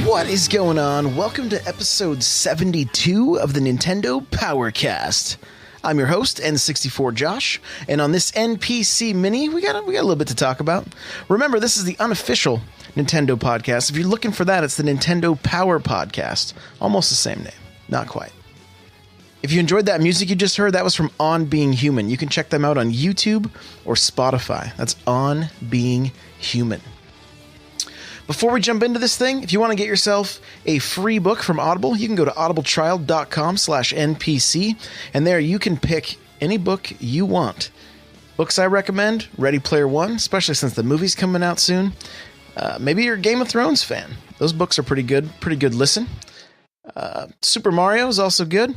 What is going on? Welcome to episode 72 of the Nintendo Powercast. I'm your host, N64 Josh, and on this NPC mini, we got a little bit to talk about. Remember, this is the unofficial Nintendo podcast. If you're looking for that, it's the Nintendo Power Podcast. Almost the same name. Not quite. If you enjoyed that music you just heard, that was from On Being Human. You can check them out on YouTube or Spotify. That's On Being Human. Before we jump into this thing, if you want to get yourself a free book from Audible, you can go to audibletrial.com/NPC, and there you can pick any book you want. Books I recommend, Ready Player One, especially since the movie's coming out soon. Maybe you're a Game of Thrones fan. Those books are pretty good listen. Super Mario is also good.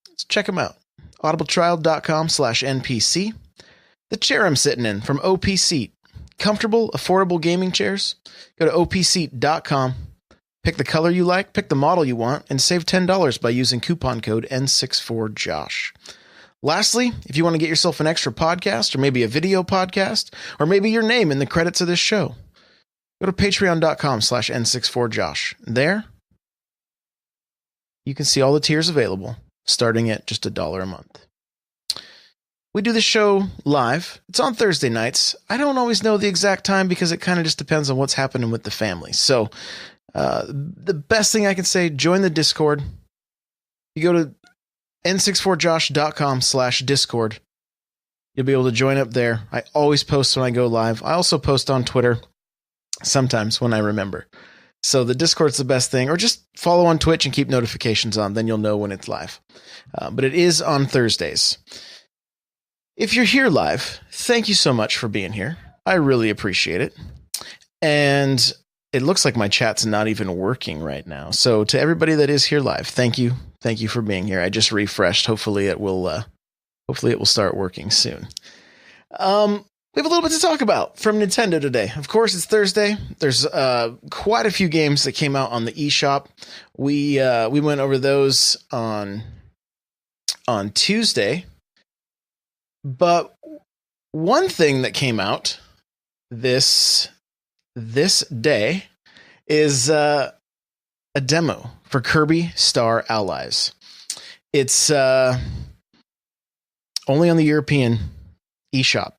Let's check them out. audibletrial.com/NPC. The chair I'm sitting in from OP Seat. Comfortable, affordable gaming chairs. Go to opseat.com, pick the color you like, pick the model you want, and save $10 by using coupon code N64Josh. Lastly, if you want to get yourself an extra podcast, or maybe a video podcast, or maybe your name in the credits of this show, go to patreon.com/N64Josh. There, you can see all the tiers available, starting at just $1 a month. We do the show live. It's on Thursday nights. I don't always know the exact time because it kind of just depends on what's happening with the family. So the best thing I can say, join the Discord. You go to n64josh.com/Discord. You'll be able to join up there. I always post when I go live. I also post on Twitter sometimes when I remember. So the Discord's the best thing. Or just follow on Twitch and keep notifications on. Then you'll know when it's live. But it is on Thursdays. If you're here live, thank you so much for being here. I really appreciate it. And it looks like my chat's not even working right now. So to everybody that is here live, thank you. Thank you for being here. I just refreshed. Hopefully it will start working soon. We have a little bit to talk about from Nintendo today. Of course, it's Thursday. There's quite a few games that came out on the eShop. We went over those on Tuesday. But one thing that came out this day is a demo for Kirby Star Allies. It's only on the European eShop,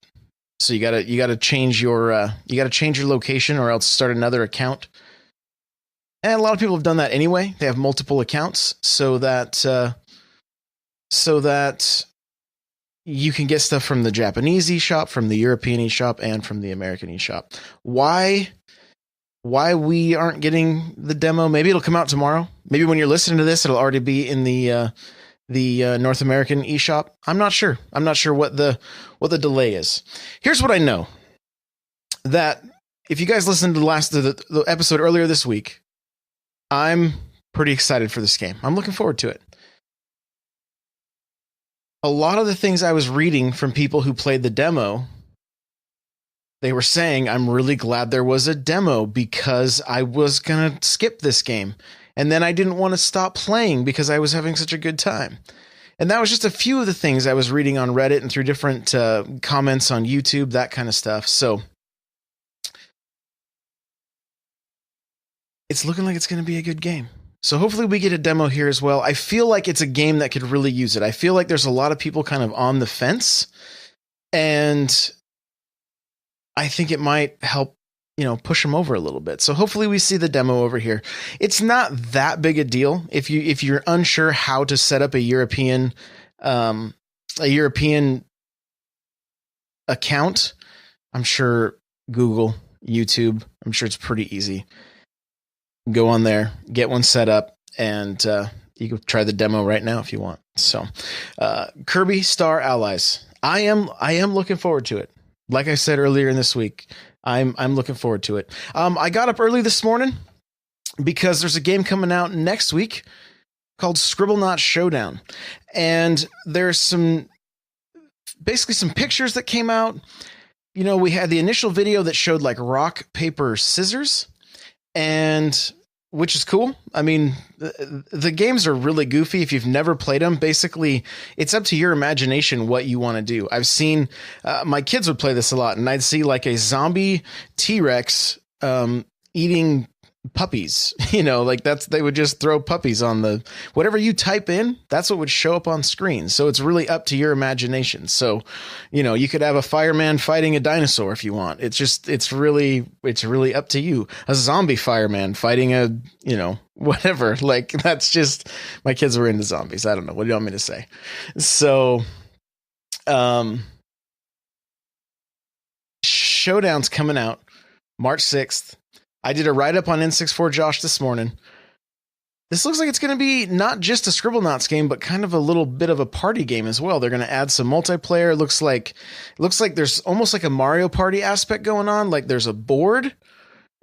so you gotta change your location or else start another account. And a lot of people have done that anyway. They have multiple accounts so that you can get stuff from the Japanese eShop, from the European eShop, and from the American eShop. Why we aren't getting the demo? Maybe it'll come out tomorrow. Maybe when you're listening to this, it'll already be in the North American eShop. I'm not sure. I'm not sure what the delay is. Here's what I know: that if you guys listened to the episode earlier this week, I'm pretty excited for this game. I'm looking forward to it. A lot of the things I was reading from people who played the demo, they were saying, I'm really glad there was a demo because I was going to skip this game. And then I didn't want to stop playing because I was having such a good time. And that was just a few of the things I was reading on Reddit and through different comments on YouTube, that kind of stuff. So it's looking like it's going to be a good game. So hopefully we get a demo here as well. I feel like it's a game that could really use it. I feel like there's a lot of people kind of on the fence, and I think it might help, push them over a little bit. So hopefully we see the demo over here. It's not that big a deal if you're unsure how to set up a European account. I'm sure Google, YouTube, I'm sure it's pretty easy. Go on there, get one set up, and you can try the demo right now if you want. So, Kirby Star Allies. I am looking forward to it. Like I said earlier in this week, I'm looking forward to it. I got up early this morning because there's a game coming out next week called Scribblenauts Showdown, and there's basically some pictures that came out. We had the initial video that showed like rock, paper, scissors. And which is cool. I mean, the games are really goofy. If you've never played them, basically it's up to your imagination what you want to do. I've seen my kids would play this a lot, and I'd see like a zombie T-Rex eating puppies, like they would just throw puppies on whatever you type in, that's what would show up on screen. So it's really up to your imagination. So, you could have a fireman fighting a dinosaur if you want. It's really up to you. A zombie fireman fighting a, whatever. Like, that's just, my kids were into zombies. I don't know. What do you want me to say? So, Showdown's coming out March 6th. I did a write-up on N64 Josh this morning. This looks like it's going to be not just a Scribblenauts game, but kind of a little bit of a party game as well. They're going to add some multiplayer. It looks like there's almost like a Mario Party aspect going on. Like there's a board.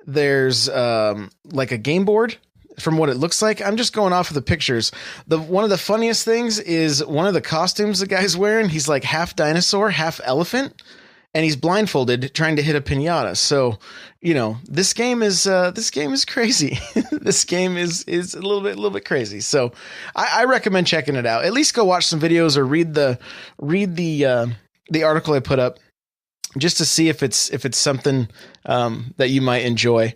There's like a game board from what it looks like. I'm just going off of the pictures. One of the funniest things is one of the costumes the guy's wearing. He's like half dinosaur, half elephant. And he's blindfolded trying to hit a piñata. So, this game is crazy. This game is a little bit crazy. So I recommend checking it out. At least go watch some videos or read the article I put up just to see if it's something that you might enjoy.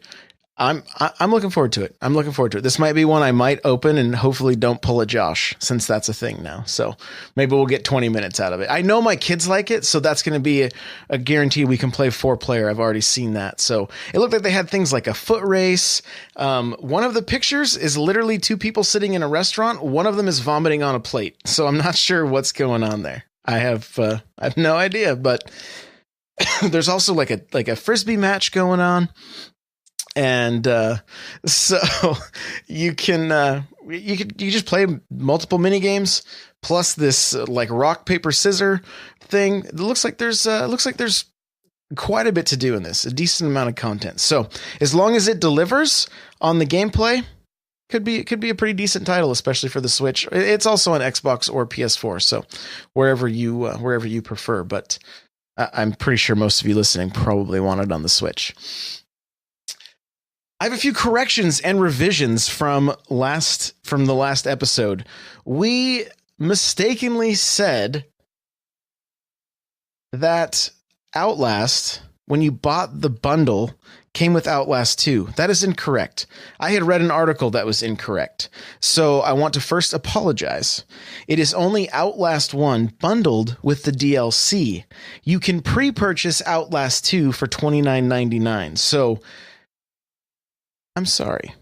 I'm looking forward to it. This might be one I might open and hopefully don't pull a Josh, since that's a thing now. So maybe we'll get 20 minutes out of it. I know my kids like it, so that's going to be a guarantee we can play 4-player. I've already seen that. So it looked like they had things like a foot race. One of the pictures is literally 2 people sitting in a restaurant. One of them is vomiting on a plate. So I'm not sure what's going on there. I have no idea, but there's also like a Frisbee match going on. And so you can you just play multiple mini games plus this like rock paper scissor thing. It looks like there's quite a bit to do in this, a decent amount of content. So as long as it delivers on the gameplay, could be a pretty decent title, especially for the Switch. It's also on Xbox or PS4, so wherever you prefer. But I'm pretty sure most of you listening probably want it on the Switch. I have a few corrections and revisions from the last episode. We mistakenly said that Outlast, when you bought the bundle, came with Outlast 2. That is incorrect. I had read an article that was incorrect. So I want to first apologize. It is only Outlast 1 bundled with the DLC. You can pre-purchase Outlast 2 for $29.99. So I'm sorry.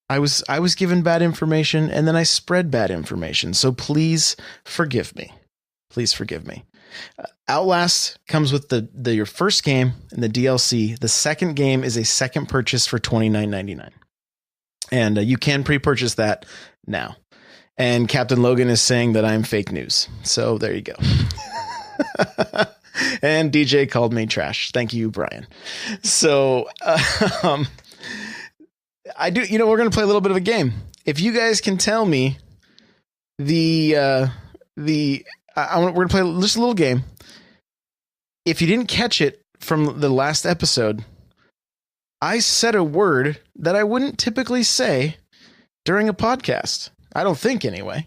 I was given bad information and then I spread bad information. So please forgive me. Please forgive me. Outlast comes with your first game and the DLC. The second game is a second purchase for $29.99. And you can pre-purchase that now. And Captain Logan is saying that I'm fake news. So there you go. And DJ called me trash. Thank you, Brian. So, I do, we're going to play a little bit of a game. If you guys can tell me we're going to play just a little game. If you didn't catch it from the last episode, I said a word that I wouldn't typically say during a podcast. I don't think anyway.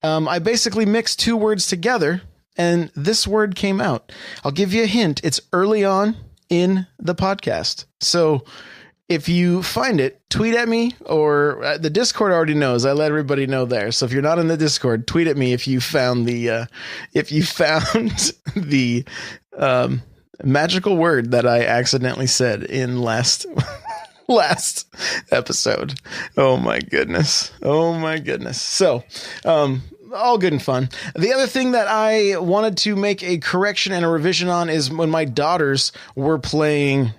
I basically mixed 2 words together and this word came out. I'll give you a hint. It's early on in the podcast. So if you find it, tweet at me, or the Discord already knows. I let everybody know there. So if you're not in the Discord, tweet at me if you found the magical word that I accidentally said in last episode. Oh my goodness. So, all good and fun. The other thing that I wanted to make a correction and a revision on is when my daughters were playing.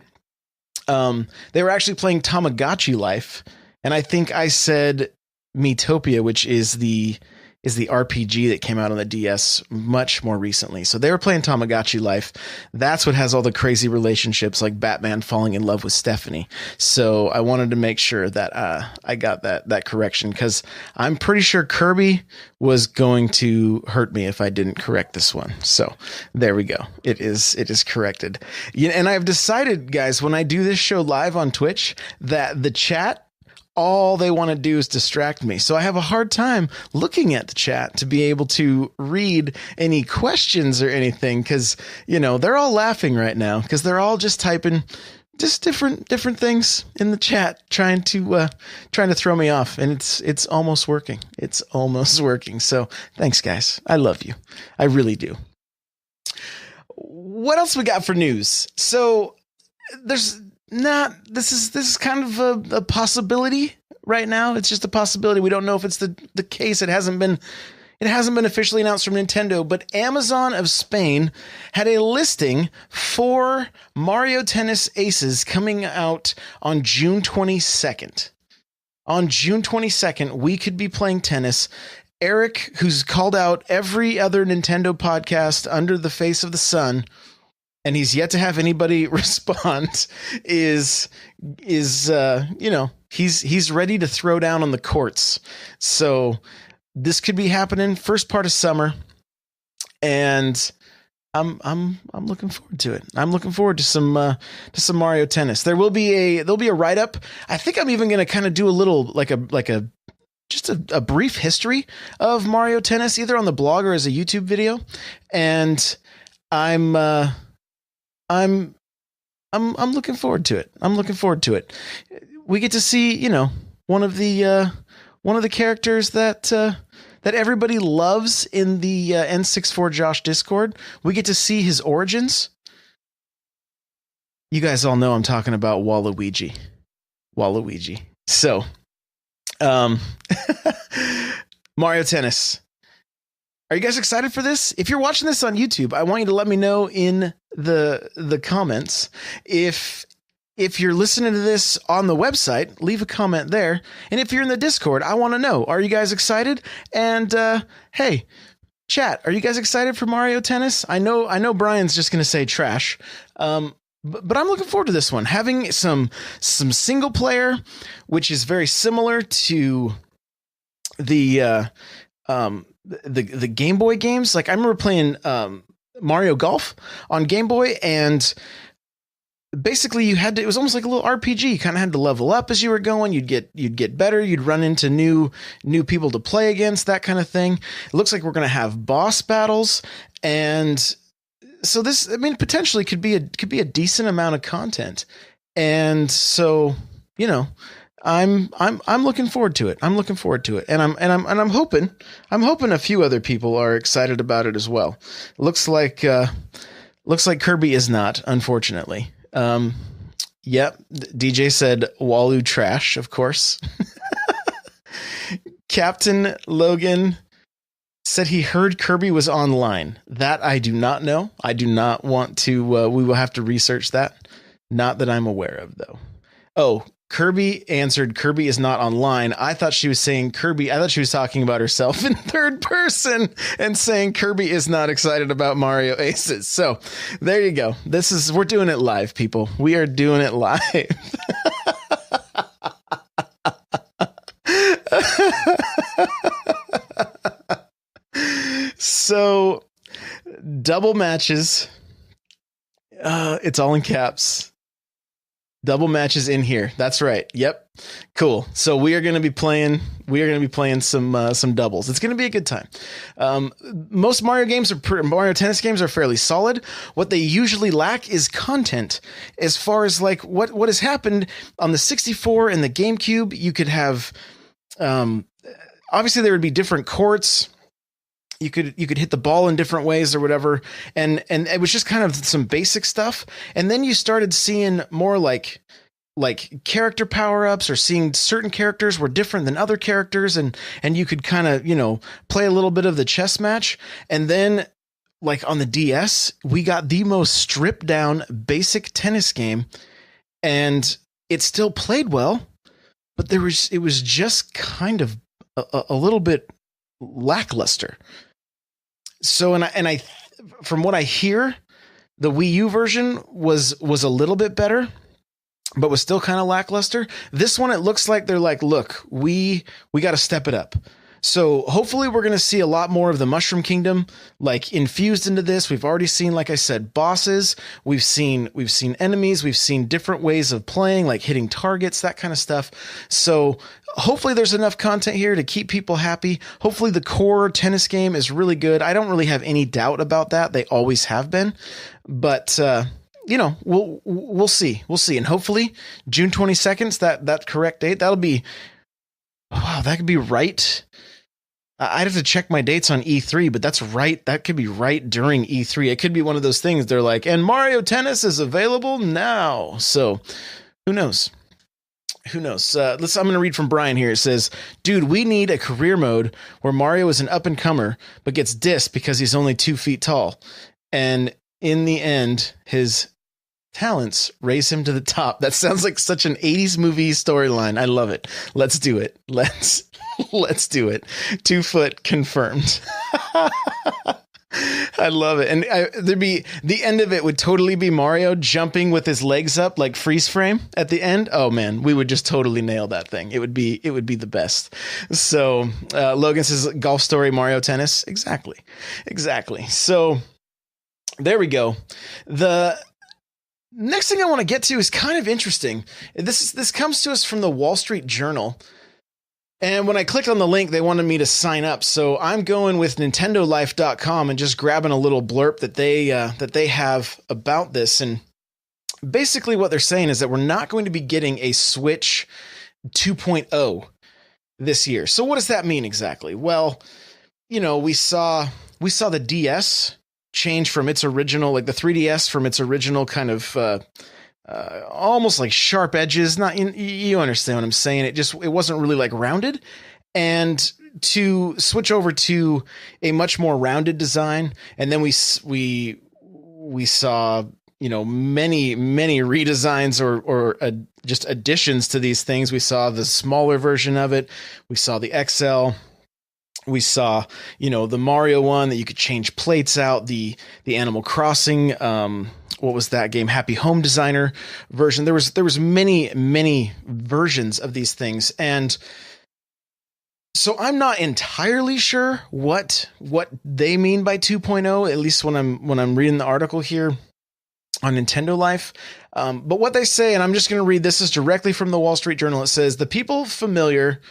They were actually playing Tamagotchi Life, and I think I said Miitopia, which is the RPG that came out on the DS much more recently. So they were playing Tamagotchi Life. That's what has all the crazy relationships, like Batman falling in love with Stephanie. So I wanted to make sure that I got that correction, because I'm pretty sure Kirby was going to hurt me if I didn't correct this one. So there we go. It is corrected. And I've decided, guys, when I do this show live on Twitch, that the chat, all they want to do is distract me. So I have a hard time looking at the chat to be able to read any questions or anything, because, they're all laughing right now because they're all just typing just different things in the chat trying to throw me off, and it's almost working. It's almost working. So thanks, guys. I love you. I really do. What else we got for news? So this is kind of a possibility right now. It's just a possibility. We don't know if it's the case. It hasn't been officially announced from Nintendo, but Amazon of Spain had a listing for Mario Tennis Aces coming out on June 22nd. On June 22nd, we could be playing tennis. Eric, who's called out every other Nintendo podcast under the face of the sun, and he's yet to have anybody respond, is he's ready to throw down on the courts. So this could be happening first part of summer, and I'm looking forward to it. I'm looking forward to some Mario Tennis. There'll be a write up. I think I'm even going to kind of do a little like a brief history of Mario Tennis, either on the blog or as a YouTube video. And I'm looking forward to it. I'm looking forward to it. We get to see, one of the characters that everybody loves in the N64 Josh Discord. We get to see his origins. You guys all know I'm talking about Waluigi. So, Mario Tennis. Are you guys excited for this? If you're watching this on YouTube, I want you to let me know in the comments. If you're listening to this on the website, leave a comment there. And if you're in the Discord, I want to know, are you guys excited? And hey, chat, are you guys excited for Mario Tennis? I know Brian's just going to say trash. But I'm looking forward to this one. Having some single player, which is very similar to the Game Boy games. Like I remember playing Mario Golf on Game Boy, and basically it was almost like a little RPG. You kind of had to level up as you were going. You'd get better. You'd run into new people to play against, that kind of thing. It looks like we're going to have boss battles, and so this, potentially could be a decent amount of content. And so, I'm looking forward to it. I'm looking forward to it. And I'm hoping a few other people are excited about it as well. Looks like Kirby is not, unfortunately. Yep. DJ said Walu trash, of course. Captain Logan said he heard Kirby was online. That I do not know. I do not want to, we will have to research that. Not that I'm aware of, though. Oh, Kirby answered Kirby is not online. I thought she was saying Kirby. I thought she was talking about herself in third person and saying Kirby is not excited about Mario Aces. So there you go. We're doing it live, people. We are doing it live. So double matches. It's all in caps. Double matches in here. That's right. Yep. Cool. So we are going to be playing some doubles. It's going to be a good time. Most Mario Tennis games are fairly solid. What they usually lack is content. As far as like what has happened on the 64 and the GameCube, you could have, obviously there would be different courts. You could hit the ball in different ways or whatever. And it was just kind of some basic stuff. And then you started seeing more like character power-ups, or seeing certain characters were different than other characters. And you could kind of, play a little bit of the chess match. And then like on the DS, we got the most stripped down basic tennis game, and it still played well, but it was just kind of a little bit lackluster. So, and I, from what I hear, the Wii U version was a little bit better, but was still kind of lackluster. This one, it looks like they're like, look, we got to step it up. So hopefully we're going to see a lot more of the Mushroom Kingdom like infused into this. We've already seen, like I said, bosses. We've seen enemies. We've seen different ways of playing, like hitting targets, that kind of stuff. So hopefully there's enough content here to keep people happy. Hopefully the core tennis game is really good. I don't really have any doubt about that. They always have been. But, we'll see. We'll see. And hopefully June 22nd, that correct date, that'll be, wow, that could be right. I'd have to check my dates on E3, but that's right. That could be right during E3. It could be one of those things. They're like, and Mario Tennis is available now. So who knows? I'm going to read from Brian here. It says, dude, we need a career mode where Mario is an up and comer, but gets dissed because he's only 2 feet tall. And in the end, his talents raise him to the top. That sounds like such an 80s movie storyline. I love it. Let's do it. Let's do it. 2 foot confirmed. I love it. And the end of it would totally be Mario jumping with his legs up like freeze frame at the end. Oh man, we would just totally nail that thing. It would be the best. So Logan says golf story, Mario Tennis. Exactly. So there we go. The next thing I want to get to is kind of interesting. This comes to us from the Wall Street Journal. And when I clicked on the link, they wanted me to sign up. So I'm going with NintendoLife.com and just grabbing a little blurb that they have about this. And basically what they're saying is that we're not going to be getting a Switch 2.0 this year. So what does that mean exactly? Well, we saw the DS change from its original, like the 3DS from its original kind of almost like sharp edges. Not you understand what I'm saying. It wasn't really like rounded, and to switch over to a much more rounded design. And then we saw many redesigns or just additions to these things. We saw the smaller version of it. We saw the XL. We saw, the Mario one that you could change plates out, the Animal Crossing, what was that game? Happy Home Designer version. There was many versions of these things. And so I'm not entirely sure what they mean by 2.0, at least when I'm reading the article here on Nintendo Life. But what they say, and I'm just going to read this is directly from the Wall Street Journal. It says, the people familiar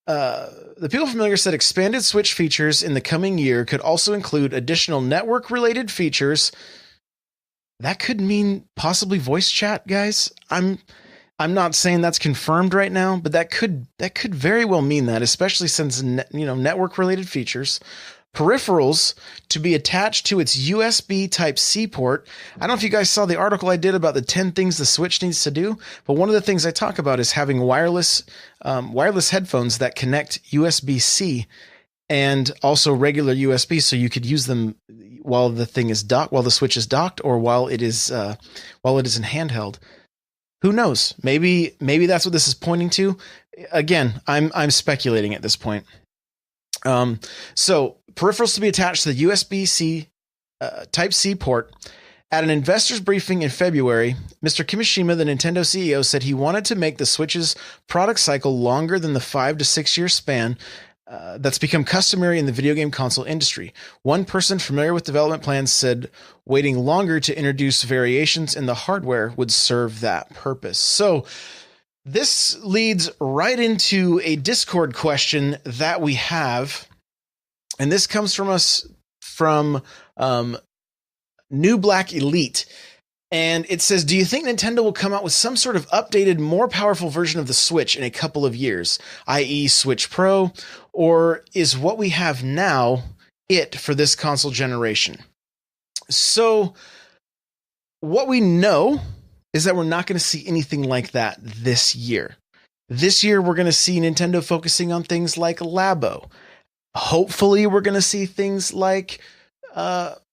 said expanded Switch features in the coming year could also include additional network-related features. That could mean possibly voice chat, guys. I'm not saying that's confirmed right now, but that could very well mean that, especially since network-related features. Peripherals to be attached to its USB Type-C port. I don't know if you guys saw the article I did about the 10 things the Switch needs to do, but one of the things I talk about is having wireless headphones that connect USB-C and also regular USB, so you could use them while the Switch is docked, or while it is in handheld. Who knows? Maybe that's what this is pointing to. Again, I'm speculating at this point. So peripherals to be attached to the USB-C Type-C port. At an investors briefing in February, Mr. Kimishima, the Nintendo CEO, said he wanted to make the Switch's product cycle longer than the 5 to 6 year span that's become customary in the video game console industry. One person familiar with development plans said waiting longer to introduce variations in the hardware would serve that purpose. So this leads right into a Discord question that we have, and this comes from New Black Elite. And it says, do you think Nintendo will come out with some sort of updated, more powerful version of the Switch in a couple of years, i.e. Switch Pro, or is what we have now it for this console generation? So what we know is that we're not going to see anything like that this year. This year, we're going to see Nintendo focusing on things like Labo. Hopefully, we're going to see things like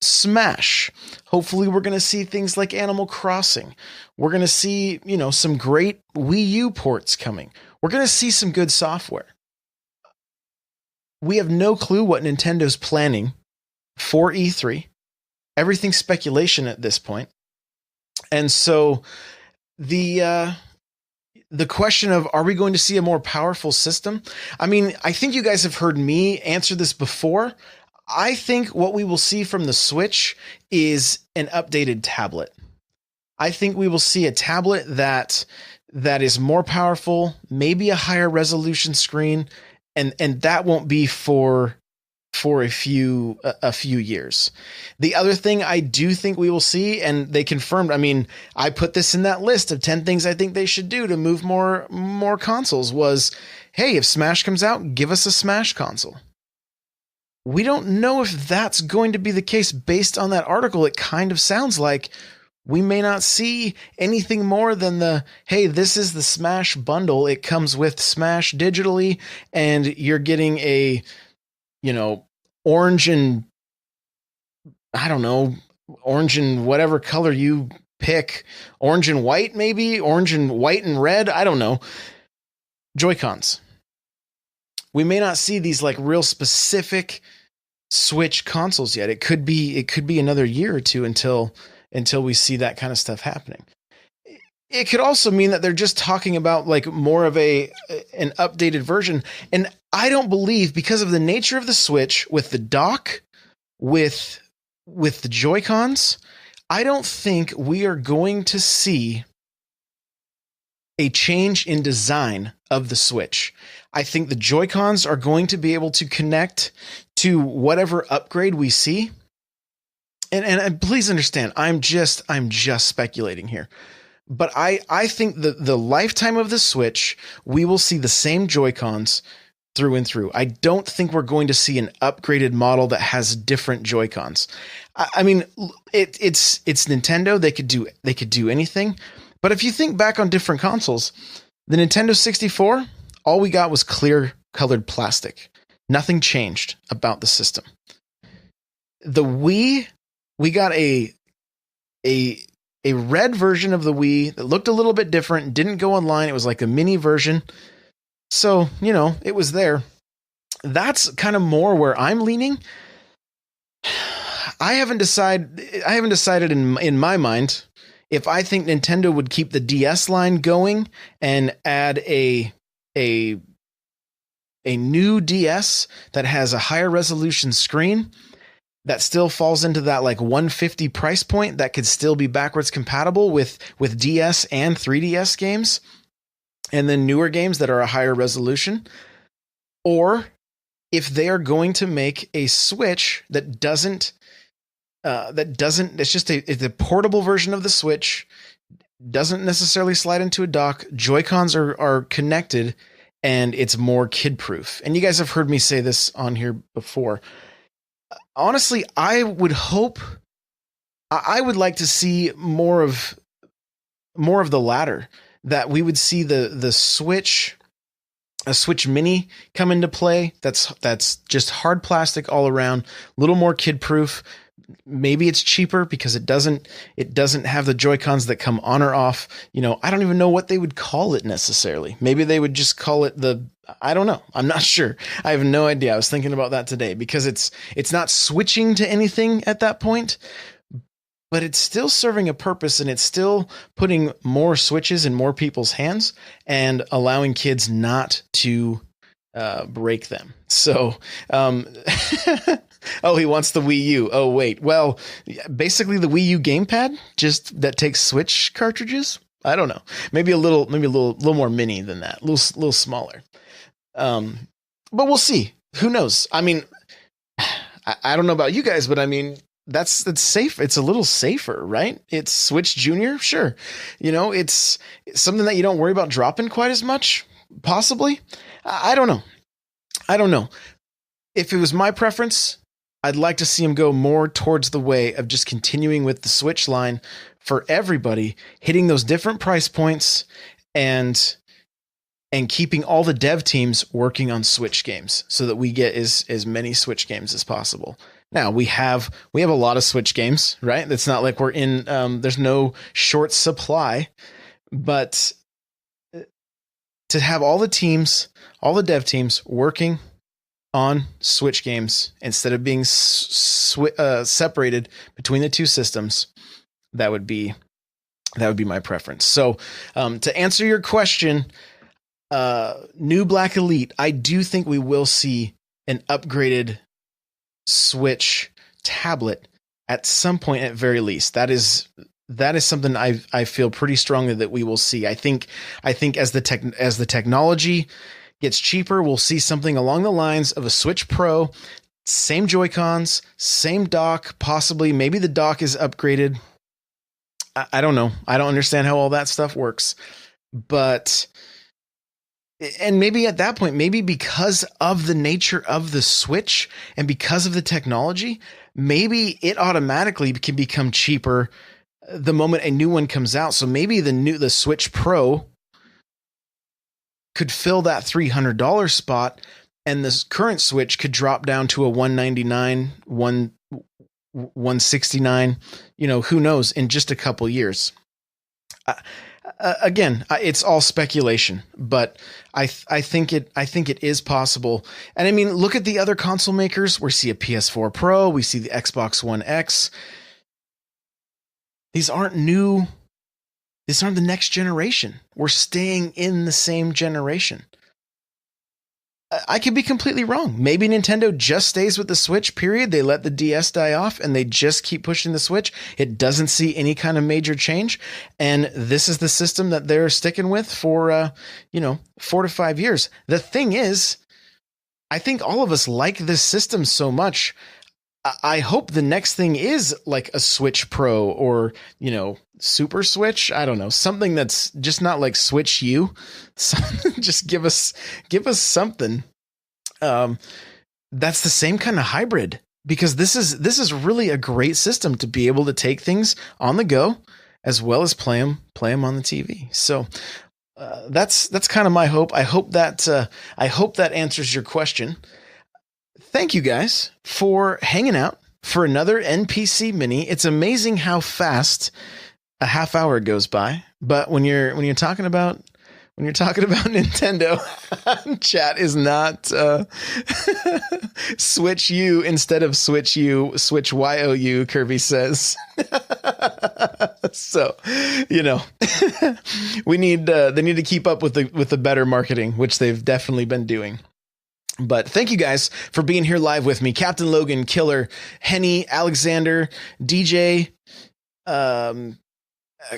Smash. Hopefully, we're going to see things like Animal Crossing. We're going to see, some great Wii U ports coming. We're going to see some good software. We have no clue what Nintendo's planning for E3. Everything's speculation at this point. And so the question of, are we going to see a more powerful system? I mean, I think you guys have heard me answer this before. I think what we will see from the Switch is an updated tablet. I think we will see a tablet that is more powerful, maybe a higher resolution screen, and that won't be for for a few years. The other thing I do think we will see, and they confirmed, I mean, I put this in that list of 10 things I think they should do to move more consoles, was, hey, if Smash comes out, give us a Smash console. We don't know if that's going to be the case. Based on that article, it kind of sounds like we may not see anything more than the, hey, this is the Smash bundle. It comes with Smash digitally, and you're getting a, orange and, I don't know, orange and whatever color you pick. Orange and white, maybe? Orange and white and red? I don't know. Joy-Cons. We may not see these like real specific Switch consoles yet. It could be another year or two until we see that kind of stuff happening. It could also mean that they're just talking about like more of an updated version. And I don't believe, because of the nature of the Switch with the dock, with the Joy-Cons, I don't think we are going to see a change in design of the Switch. I think the Joy-Cons are going to be able to connect to whatever upgrade we see. And please understand, I'm just speculating here. But I think the lifetime of the Switch, we will see the same Joy-Cons through and through. I don't think we're going to see an upgraded model that has different Joy-Cons. I mean, it's Nintendo. They could do anything. But if you think back on different consoles, the Nintendo 64, all we got was clear colored plastic. Nothing changed about the system. The Wii, we got a red version of the Wii that looked a little bit different, didn't go online. It was like a mini version. So, it was there. That's kind of more where I'm leaning. I haven't decided in my mind if I think Nintendo would keep the DS line going and add a new DS that has a higher resolution screen that still falls into that like 150 price point that could still be backwards compatible with DS and 3DS games, and then newer games that are a higher resolution. Or if they are going to make a Switch that doesn't, it's just it's a portable version of the Switch, doesn't necessarily slide into a dock. Joy-Cons are connected, and it's more kid-proof. And you guys have heard me say this on here before. Honestly, I would like to see more of the latter, that we would see the Switch, a Switch Mini come into play. That's just hard plastic all around, a little more kid-proof. Maybe it's cheaper because it doesn't have the Joy-Cons that come on or off. I don't even know what they would call it necessarily. Maybe they would just call it I don't know. I'm not sure. I have no idea. I was thinking about that today because it's not switching to anything at that point, but it's still serving a purpose, and it's still putting more Switches in more people's hands and allowing kids not to break them. So, oh, he wants the Wii U. Oh, wait. Well, basically the Wii U gamepad, just that takes Switch cartridges. I don't know. Maybe a little more mini than that. A little smaller. But we'll see. Who knows? I mean, I don't know about you guys, but I mean, that's safe. It's a little safer, right? It's Switch Junior. Sure. It's something that you don't worry about dropping quite as much, possibly. I don't know. If it was my preference, I'd like to see him go more towards the way of just continuing with the Switch line for everybody, hitting those different price points and keeping all the dev teams working on Switch games so that we get as many Switch games as possible. Now we have a lot of Switch games, right? It's not like we're in, there's no short supply, but to have all the dev teams working on Switch games instead of being separated between the two systems, that would be my preference. So, to answer your question, new Black Elite, I do think we will see an upgraded Switch tablet at some point, at very least. That is something I feel pretty strongly that we will see. I think as the technology gets cheaper, we'll see something along the lines of a Switch Pro, same Joy-Cons, same dock, possibly. Maybe the dock is upgraded. I don't know. I don't understand how all that stuff works. But, and maybe at that point, maybe because of the nature of the Switch and because of the technology, maybe it automatically can become cheaper the moment a new one comes out. So maybe the Switch Pro could fill that $300 spot, and this current Switch could drop down to a $199, $169, who knows, in just a couple years. Again, it's all speculation, but I think it is possible. And I mean, look at the other console makers. We see a PS4 Pro, we see the Xbox One X. These aren't new. These aren't the next generation. We're staying in the same generation. I could be completely wrong. Maybe Nintendo just stays with the Switch, period. They let the DS die off and they just keep pushing the Switch. It doesn't see any kind of major change. And this is the system that they're sticking with for, 4 to 5 years. The thing is, I think all of us like this system so much. I hope the next thing is like a Switch Pro or, Super Switch. I don't know, something that's just not like Switch U. Just give us something. That's the same kind of hybrid, because this is really a great system to be able to take things on the go as well as play them on the TV. So that's kind of my hope. I hope that answers your question. Thank you guys for hanging out for another NPC mini. It's amazing how fast a half hour goes by, but when you're talking about Nintendo, chat is not Switch U instead of Switch U, Switch YOU, Kirby says. So, they need to keep up with the better marketing, which they've definitely been doing. But thank you guys for being here live with me. Captain Logan, Killer, Henny, Alexander, DJ,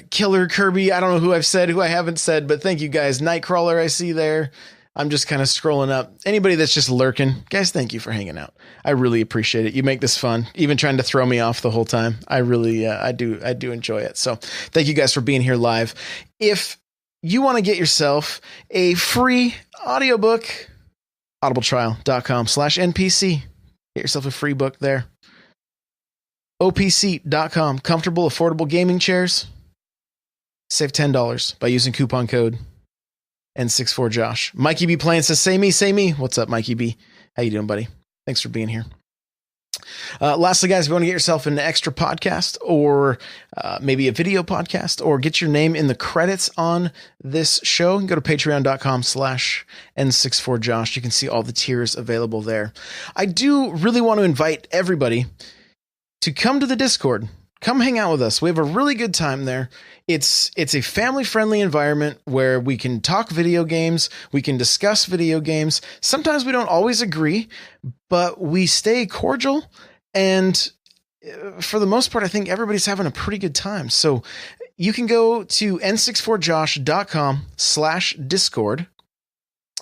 Killer, Kirby. I don't know who I've said, who I haven't said, but thank you guys. Nightcrawler, I see there. I'm just kind of scrolling up. Anybody that's just lurking, guys, thank you for hanging out. I really appreciate it. You make this fun, even trying to throw me off the whole time. I really, I do enjoy it. So thank you guys for being here live. If you want to get yourself a free audiobook, audibletrial.com/NPC. Get yourself a free book there. OPSeat.com. Comfortable, affordable gaming chairs. Save $10 by using coupon code N64Josh. Mikey B playing says, say me. What's up, Mikey B? How you doing, buddy? Thanks for being here. Lastly, guys, if you want to get yourself an extra podcast or maybe a video podcast or get your name in the credits on this show, go to patreon.com/N64Josh. You can see all the tiers available there. I do really want to invite everybody to come to the Discord. Come hang out with us. We have a really good time there. It's a family-friendly environment where we can talk video games. We can discuss video games. Sometimes we don't always agree, but we stay cordial. And for the most part, I think everybody's having a pretty good time. So you can go to n64josh.com/Discord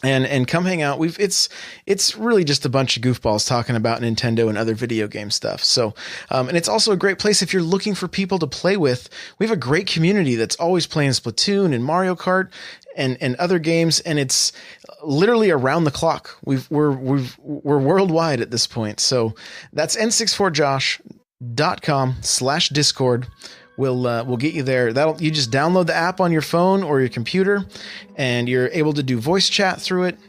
and come hang out. It's really just a bunch of goofballs talking about Nintendo and other video game stuff. So, and it's also a great place if you're looking for people to play with. We have a great community that's always playing Splatoon and Mario Kart and other games, and it's literally around the clock. We're worldwide at this point. So that's n64josh.com/Discord. We'll get you there. You just download the app on your phone or your computer, and you're able to do voice chat through it.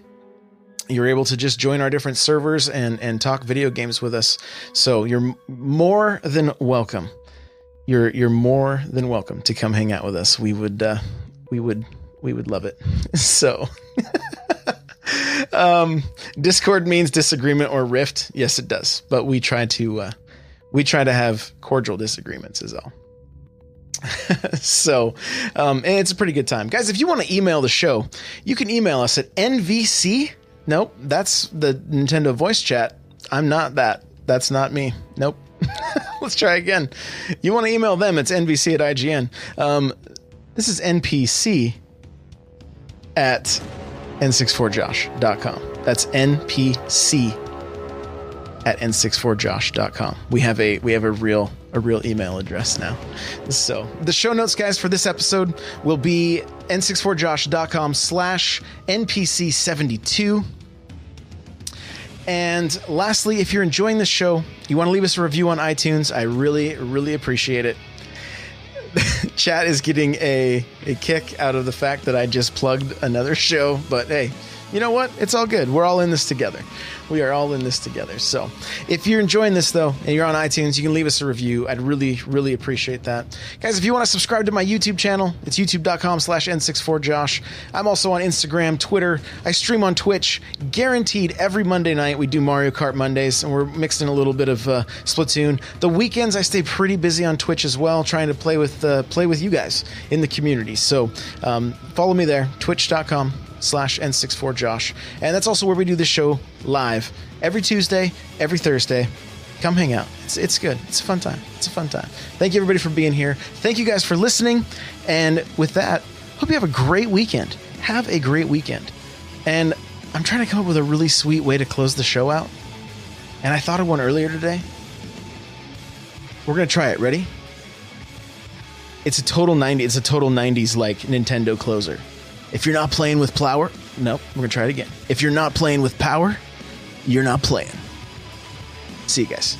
You're able to just join our different servers and talk video games with us. So you're more than welcome. You're more than welcome to come hang out with us. We would love it. So Discord means disagreement or rift. Yes, it does. But we try to have cordial disagreements is all. So, and it's a pretty good time. Guys, if you want to email the show, you can email us at NVC. Nope, that's the Nintendo voice chat. I'm not that. That's not me. Nope. Let's try again. You want to email them, it's NVC at IGN. This is NPC at N64Josh.com. That's NPC at n64josh.com. We have a real email address now. So the show notes, guys, for this episode will be n64josh.com/npc72. And lastly, if you're enjoying the show, you want to leave us a review on iTunes, I really appreciate it. Chat is getting a kick out of the fact that I just plugged another show, but hey, you know what? It's all good. We're all in this together. We are all in this together. So if you're enjoying this, though, and you're on iTunes, you can leave us a review. I'd really appreciate that. Guys, if you want to subscribe to my YouTube channel, it's youtube.com/n64josh. I'm also on Instagram, Twitter. I stream on Twitch. Guaranteed every Monday night we do Mario Kart Mondays, and we're mixed in a little bit of Splatoon. The weekends I stay pretty busy on Twitch as well, trying to play with you guys in the community. So follow me there, twitch.com/n64josh. And that's also where we do the show live every Tuesday, every Thursday. Come hang out. It's good. It's a fun time. Thank you, everybody, for being here. Thank you guys for listening. And with that, hope you have a great weekend. Have a great weekend. And I'm trying to come up with a really sweet way to close the show out. And I thought of one earlier today. We're going to try it. Ready? It's a total 90s like Nintendo closer. If you're not playing with power, nope, we're going to try it again. If you're not playing with power, you're not playing. See you guys.